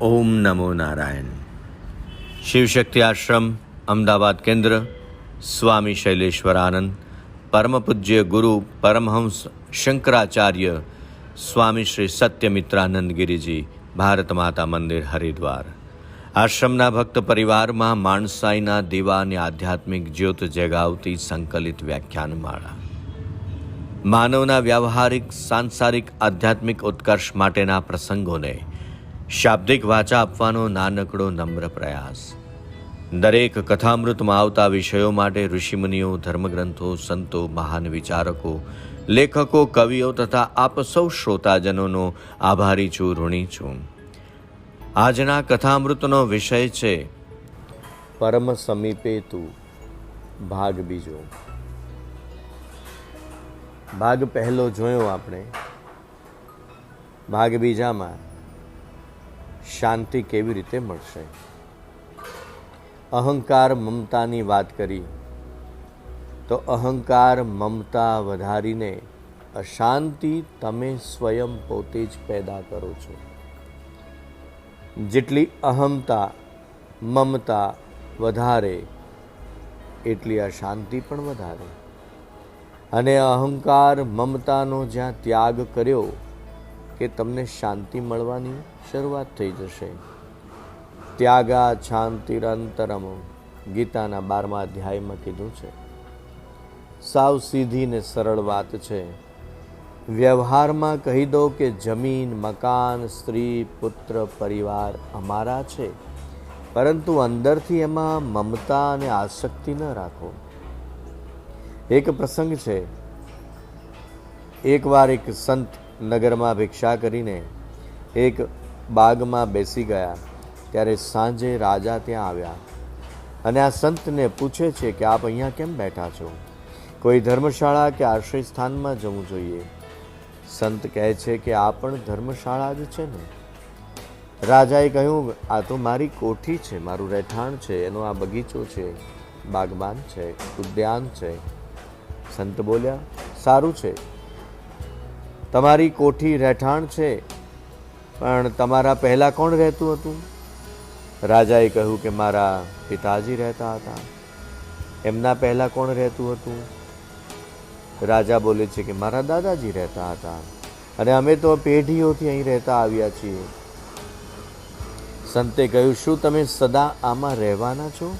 ઓમ નમો નારાયણ. શિવશક્તિ આશ્રમ અમદાવાદ કેન્દ્ર, સ્વામી શૈલેશ્વરાનંદ, પરમ પૂજ્ય ગુરુ પરમહંસ શંકરાચાર્ય સ્વામી શ્રી સત્યમિત્રાનંદ ગિરિજી, ભારત માતા મંદિર, હરિદ્વાર. આશ્રમના ભક્ત પરિવારમાં માણસાઈના દીવાની આધ્યાત્મિક જ્યોત જગાવતી સંકલિત વ્યાખ્યાનમાળા. માનવના વ્યવહારિક, સાંસારિક, આધ્યાત્મિક ઉત્કર્ષ માટેના પ્રસંગોને શાબ્દિક વાચા આપવાનો નાનકડો નમ્ર પ્રયાસ. દરેક કથામૃતમાં આવતા વિષયો માટે ઋષિમુનિઓ, ધર્મગ્રંથો, સંતો, મહાન વિચારકો, લેખકો, કવિઓ તથા આપ સૌ શ્રોતાજનોનો આભારી છું, ઋણી છું. આજના કથામૃતનો વિષય છે પરમ સમીપે તું, ભાગ બીજો. ભાગ પહેલો જોયો આપણે. ભાગ બીજામાં શાંતિ કેવી રીતે મળશે, અહંકાર મમતાની વાત કરી. તો અહંકાર મમતા વધારીને અશાંતિ તમે સ્વયં પોતે જ પેદા કરો છો. જેટલી અહમતા મમતા વધારે એટલી અશાંતિ પણ વધારે. અને અહંકાર મમતાનો જ્યાં ત્યાગ કર્યો કે તમને શાંતિ મળવાની શરૂઆત થઈ જશે. ત્યાગા શાંતિરંતરમ, ગીતાના 12મા અધ્યાયમાં કીધું છે. સાવ સીધી ને સરળ વાત છે. વ્યવહારમાં કહી દો કે જમીન, મકાન, સ્ત્રી, પુત્ર, પરિવાર અમારા છે, પરંતુ અંદરથી એમાં મમતા અને આસક્તિ ન રાખો. એક પ્રસંગ છે. એકવાર એક સંત નગરમાં ભિક્ષા કરીને એક બાગમાં બેસી ગયા. ત્યારે સાંજે રાજા ત્યાં આવ્યા અને આ સંતને પૂછે છે કે આપ અહીંયા કેમ બેઠા છો? કોઈ ધર્મશાળા કે આશ્રય સ્થાનમાં જવું જોઈએ. સંત કહે છે કે આ પણ ધર્મશાળા જ છે ને. રાજાએ કહ્યું, આ તો મારી કોઠી છે, મારું રહેઠાણ છે, એનો આ બગીચો છે, બાગબાન છે, ઉદ્યાન છે. સંત બોલ્યા, સારું છે, તમારી કોઠી રહેઠાણ છે, પણ તમારા પહેલાં કોણ રહેતું હતું? રાજાએ કહ્યું કે મારા પિતાજી રહેતા હતા. એમના પહેલાં કોણ રહેતું હતું? રાજા બોલે છે કે મારા દાદાજી રહેતા હતા, અને અમે તો પેઢીઓથી અહીં રહેતા આવ્યા છીએ. સંતે કહ્યું, શું તમે સદા આમાં રહેવાના છો?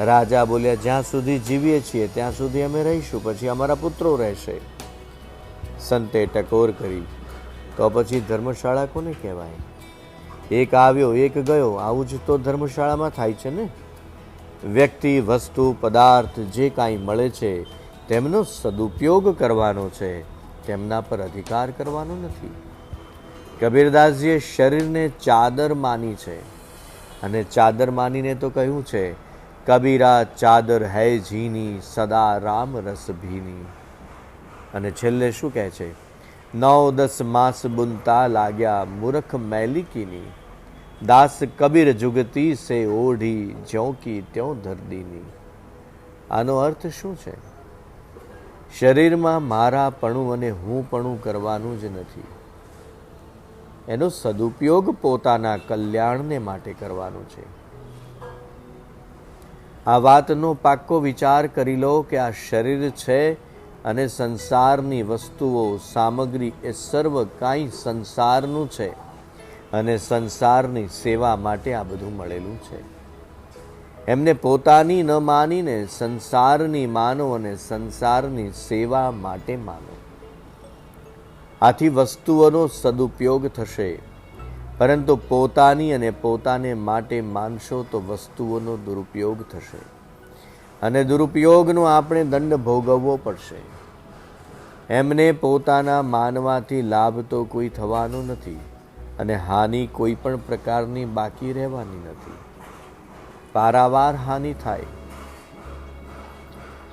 રાજા બોલ્યા, જ્યાં સુધી જીવીએ છીએ ત્યાં સુધી અમે રહીશું, પછી અમારા પુત્રો રહેશે. સંતે ટકોર કરી, તો પછી ધર્મશાળા કોને કહેવાય? એક આવ્યો એક ગયો, આવું જ તો ધર્મશાળામાં થાય છે ને. વ્યક્તિ, વસ્તુ, પદાર્થ જે કાંઈ મળે છે તેમનો સદુપયોગ કરવાનો છે, તેમના પર અધિકાર કરવાનો નથી. કબીરદાસજીએ શરીરને ચાદર માની છે, અને ચાદર માનીને તો કહ્યું છે, કબીરા ચાદર હૈ જીની, સદા રામ રસ ભીની. અને છેલ્લે શું કહે છે? 9-10 માસ બુનતા લાગ્યા, મૂર્ખ મેલી કીની, દાસ કબીર જુગતી સે ઓઢી, જ્યોં કી ત્યોં ધરદીની. આનો અર્થ શું છે? શરીરમાં મારાપણું અને હુંપણું કરવાનું જ નથી. એનો સદુપયોગ પોતાના કલ્યાણને માટે કરવાનો છે. આ વાતનો પાક્કો વિચાર કરી લો કે આ શરીર છે અને સંસારની વસ્તુઓ, સામગ્રી એ સર્વ કાંઈ સંસારનું છે, અને સંસારની સેવા માટે આ બધું મળેલું છે. એમને પોતાની ન માનીને સંસારની માનો અને સંસારની સેવા માટે માનો. આથી વસ્તુઓનો સદુપયોગ થશે, પરંતુ પોતાની અને પોતાને માટે માનશો તો વસ્તુઓનો દુરુપયોગ થશે, અને દુરુપયોગનો આપણે દંડ ભોગવવો પડશે. એમને પોતાના માનવાથી લાભ તો કોઈ થવાનો નથી, અને હાનિ કોઈ પણ પ્રકારની બાકી રહેવાની નથી. પારાવાર હાનિ થાય.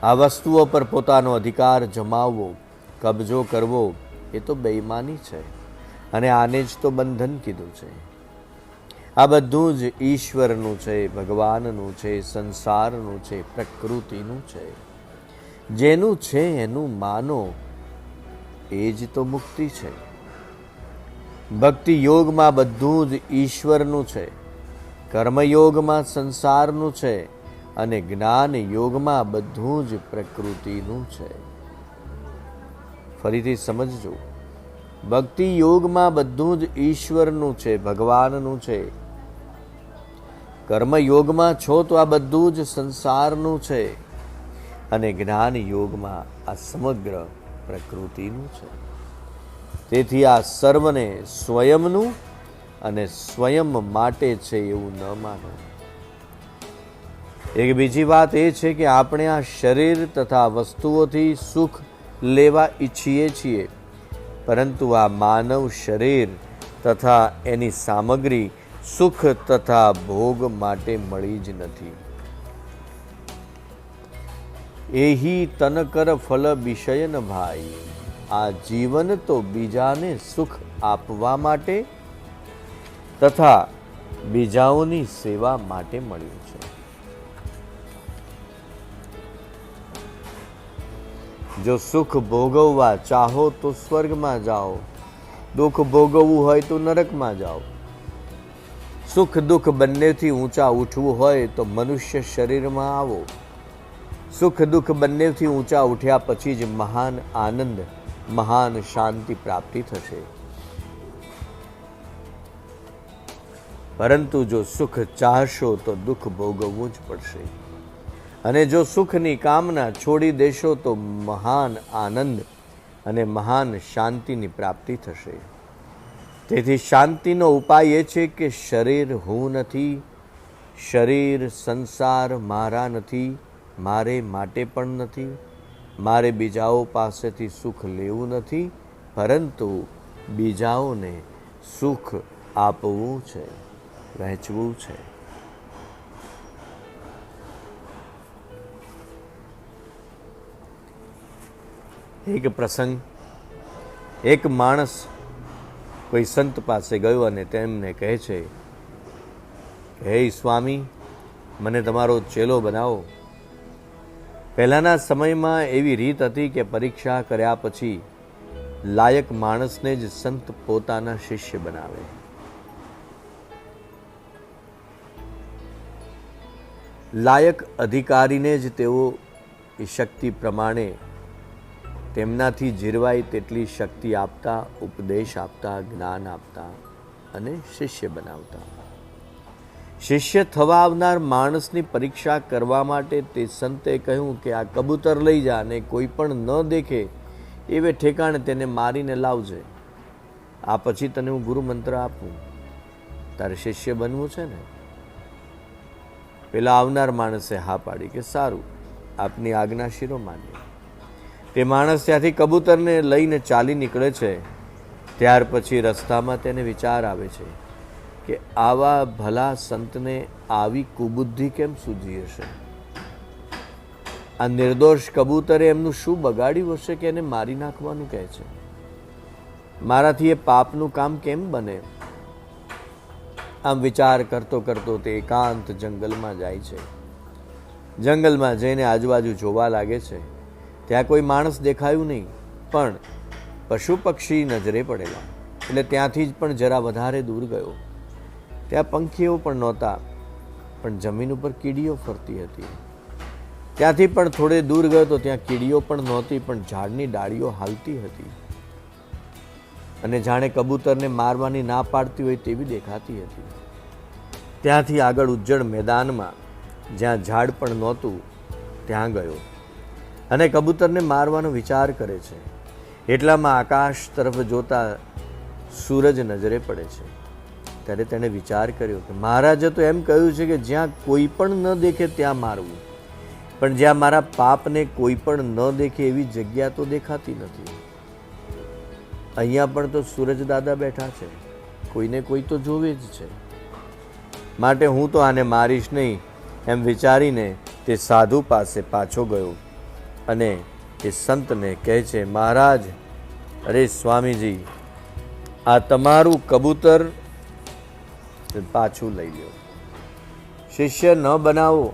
આ વસ્તુઓ પર પોતાનો અધિકાર જમાવવો, કબજો કરવો, એ તો બેઈમાની છે, અને આને જ તો બંધન કીધું છે. આ બધું જ ઈશ્વરનું છે, ભગવાનનું છે, સંસારનું છે, પ્રકૃતિનું છે. જેનું છે એનું માનો, એ જ તો મુક્તિ છે. ભક્તિ યોગમાં બધું જ ઈશ્વરનું છે, કર્મયોગમાં સંસારનું છે અને જ્ઞાન યોગમાં બધું જ પ્રકૃતિનું છે. ફરીથી સમજજો, ભક્તિ યોગમાં બધું જ ઈશ્વરનું છે, ભગવાનનું છે. કર્મયોગમાં છો તો આ બધું જ સંસારનું છે અને જ્ઞાન યોગમાં આ સમગ્ર પ્રકૃતિનું છે. તેથી આ સર્વને સ્વયંનું અને સ્વયં માટે છે એવું ન માનો. એક બીજી વાત એ છે કે આપણે આ શરીર તથા વસ્તુઓથી સુખ લેવા ઈચ્છીએ છીએ, પરંતુ આ માનવ શરીર તથા એની સામગ્રી સુખ તથા ભોગ માટે મળી જ નથી. એહી તન કર ફલ વિષયન ભાઈ, આ જીવન તો બીજાને સુખ આપવા માટે તથા બીજાઓની સેવા માટે મળ્યું છે. જો સુખ ભોગવવા ચાહો તો સ્વર્ગમાં જાઓ, દુઃખ ભોગવવું હોય તો નરકમાં જાઓ. સુખ દુઃખ બંનેથી ઊંચા ઉઠવું હોય તો મનુષ્ય શરીરમાં આવો. સુખ દુઃખ બંનેથી ઊંચા ઉઠ્યા પછી જ મહાન આનંદ, મહાન શાંતિ પ્રાપ્તિ થશે. પરંતુ જો સુખ ચાહશો તો દુઃખ ભોગવવું જ પડશે, અને જો સુખની કામના છોડી દેશો તો મહાન આનંદ અને મહાન શાંતિની પ્રાપ્તિ થશે. તેથી શાંતિનો ઉપાય એ છે કે શરીર હું નથી, શરીર સંસાર મારા નથી, મારે માટે પણ નથી, મારે બીજાઓ પાસેથી સુખ લેવું નથી, પરંતુ બીજાઓને સુખ આપવું છે, વહેંચવું છે. એક પ્રસંગ, એક માણસ કોઈ સંત પાસે ગયો અને તેમને કહે છે, હે સ્વામી, મને તમારો ચેલો બનાવો. પહેલાના સમયમાં એવી રીત હતી કે પરીક્ષા કર્યા પછી લાયક માણસને જ સંત પોતાના શિષ્ય બનાવે. લાયક અધિકારીને જ તેઓ એ શક્તિ પ્રમાણે તેમનાથી જીરવાય તેટલી શક્તિ આપતા, ઉપદેશ આપતા, જ્ઞાન આપતા અને શિષ્ય બનાવતા. શિષ્ય થવા આવનાર માણસની પરીક્ષા કરવા માટે તે સંતે કહ્યું કે આ કબૂતર લઈ જા અને કોઈ પણ ન દેખે એવે ઠેકાણે તેને મારીને લાવજે. આ પછી તને હું ગુરુ મંત્ર આપું. તારે શિષ્ય બનવું છે ને? પેલા આવનાર માણસે હા પાડી કે સારું, આપની આજ્ઞા શિરોમાન્ય. તે માણસ ત્યાંથી કબૂતરને લઈને ચાલી નીકળે છે. ત્યાર પછી રસ્તામાં તેને વિચાર આવે છે કે આવા ભલા સંતને આવી કુબુદ્ધિ કેમ સૂઝી હશે? આ નિર્દોષ કબૂતરે એમનું શું બગાડ્યું હશે કે એને મારી નાખવાનું કહે છે? મારાથી એ પાપનું કામ કેમ બને? આમ વિચાર કરતો કરતો તે એકાંત જંગલમાં જાય છે. જંગલમાં જઈને આજુબાજુ જોવા લાગે છે. ત્યાં કોઈ માણસ દેખાયું નહીં, પણ પશુ પક્ષી નજરે પડેલા. એટલે ત્યાંથી જ પણ જરા વધારે દૂર ગયો. ત્યાં પંખીઓ પણ નહોતા, પણ જમીન ઉપર કીડીઓ ફરતી હતી. ત્યાંથી પણ થોડે દૂર ગયો તો ત્યાં કીડીઓ પણ નહોતી, પણ ઝાડની ડાળીઓ હાલતી હતી અને જાણે કબૂતરને મારવાની ના પાડતી હોય તેવી દેખાતી હતી. ત્યાંથી આગળ ઉજ્જડ મેદાનમાં જ્યાં ઝાડ પણ નહોતું ત્યાં ગયો અને કબૂતરને મારવાનો વિચાર કરે છે. એટલામાં આકાશ તરફ જોતા સૂરજ નજરે પડે છે. ત્યારે તેણે વિચાર કર્યો કે મહારાજે તો એમ કહ્યું છે કે જ્યાં કોઈ પણ ન દેખે ત્યાં મારવું, પણ જ્યાં મારા પાપને કોઈ પણ ન દેખે એવી જગ્યા તો દેખાતી નથી. અહીંયા પણ તો સૂરજ દાદા બેઠા છે, કોઈને કોઈ તો જોવે જ છે, માટે હું તો આને મારીશ નહીં એમ વિચારીને તે સાધુ પાસે પાછો ગયો અને એ સંતને કહે છે, મહારાજ, અરે સ્વામીજી, આ તમારું કબૂતર પાછું લઈ લો. શિષ્ય ન બનાવો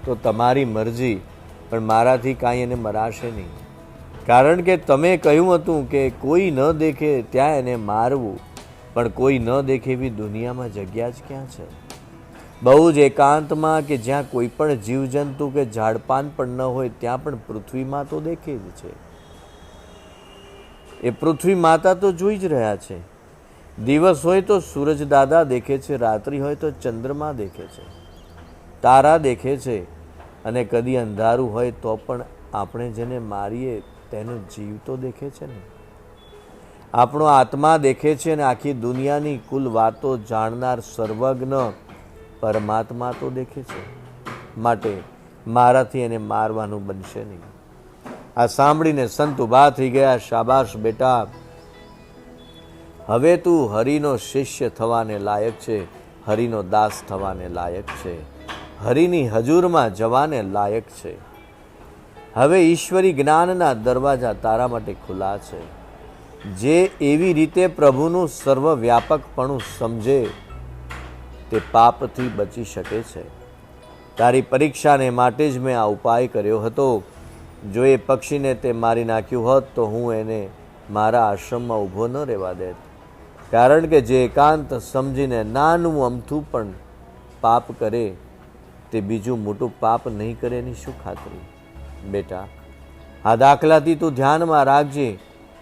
તો તમારી મરજી, પણ મારાથી કાંઈ એને મરાશે નહીં. કારણ કે તમે કહ્યું હતું કે કોઈ ન દેખે ત્યાં એને મારવું, પણ કોઈ ન દેખે એવી દુનિયામાં જગ્યા જ ક્યાં છે? બહુ જ એકાંતમાં કે જ્યાં કોઈ પણ જીવજંતુ કે ઝાડપાન પણ ન હોય ત્યાં પણ પૃથ્વીમાં તો દેખે જ છે. એ પૃથ્વી માતા તો જોઈ જ રહ્યા છે. દિવસ હોય તો સૂરજ દાદા દેખે છે, રાત્રિ હોય તો ચંદ્રમા દેખે છે, તારા દેખે છે, અને કદી અંધારું હોય તો પણ આપણે જેને મારીએ તેનો જીવ તો દેખે છે ને. આપણો આત્મા દેખે છે અને આખી દુનિયાની કુલ વાતો જાણનાર સર્વજ્ઞ પરમાત્મા તો દેખે છે. માટે મારાથી એને મારવાનું બનશે નહીં. આ સાંભળીને સંત ઊભા થઈ ગયા. શાબાશ બેટા, હવે તું હરિનો શિષ્ય થવાને લાયક છે, હરિનો દાસ થવાને લાયક છે, હરિની હજુરમાં જવાને લાયક છે. હવે ઈશ્વરી જ્ઞાનના દરવાજા તારા માટે ખુલ્લા છે. જે એવી રીતે પ્રભુનું સર્વવ્યાપકપણું સમજે તે પાપથી બચી શકે છે. તારી પરીક્ષાને માટે જ મેં આ ઉપાય કર્યો હતો. જો એ પક્ષીને તે મારી નાખ્યું હોત તો હું એને મારા આશ્રમમાં ઊભો ન રહેવા દેત. કારણ કે જે એકાંત સમજીને નાનું અમથું પણ પાપ કરે તે બીજું મોટું પાપ નહીં કરે એની શું ખાતરી? બેટા, આ દાખલાથી તું ધ્યાનમાં રાખજે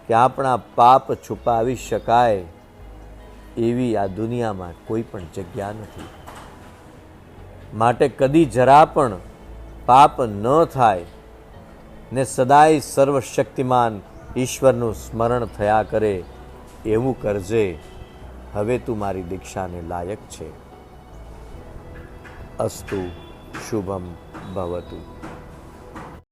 કે આપણા પાપ છુપાવી શકાય એવી આ દુનિયામાં કોઈ પણ જગ્યા નથી. માટે કદી જરા પણ પાપ ન થાય ને સદાય સર્વશક્તિમાન ઈશ્વરનું સ્મરણ થયા કરે એવું કરજે. હવે તું મારી દીક્ષાને લાયક છે. અસ્તુ શુભમ ભવતુ.